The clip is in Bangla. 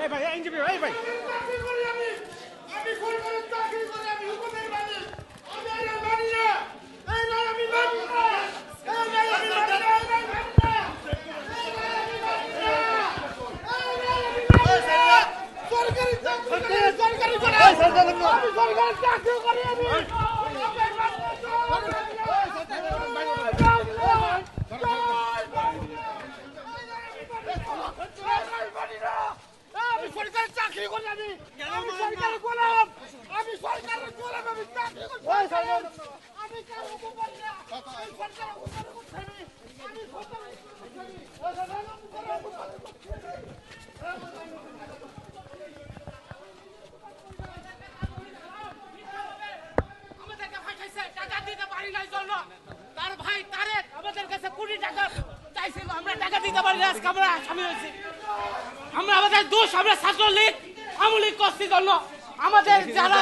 এই ভাই আইনজীবী এই ভাই আমি সরকারের চাকরি করি আমি হুকুমের মানি আমি আর মানি না এই নাই আমি মানি না এই নাই আমি মানি না এই নাই মানি না এই নাই আমি মানি না এই নাই আমি মানি না সরকারি চাকরি করি আমি সরকারের চাকরি করি আমি আমি সরকারের চাকরি করি আমি সরকারের গোলাম আমি সরকারের গোলাম আমি চাকরি করি আমি কারো উপর না আমি সরকারের উপর করছি আমি সরকারের আমাদেরকে ফাঁসাইছে টাকা দিতে পারি নাই জন্য তার ভাই তারেক আমাদের কাছে 20 টাকা চাইছিল আমরা টাকা দিতে পারি না আজকে আমরা আসামি হয়েছি আমরা আমাদের দোষ আমরা ছাত্রলীগ আমলি করছি জন্য আমাদের যারা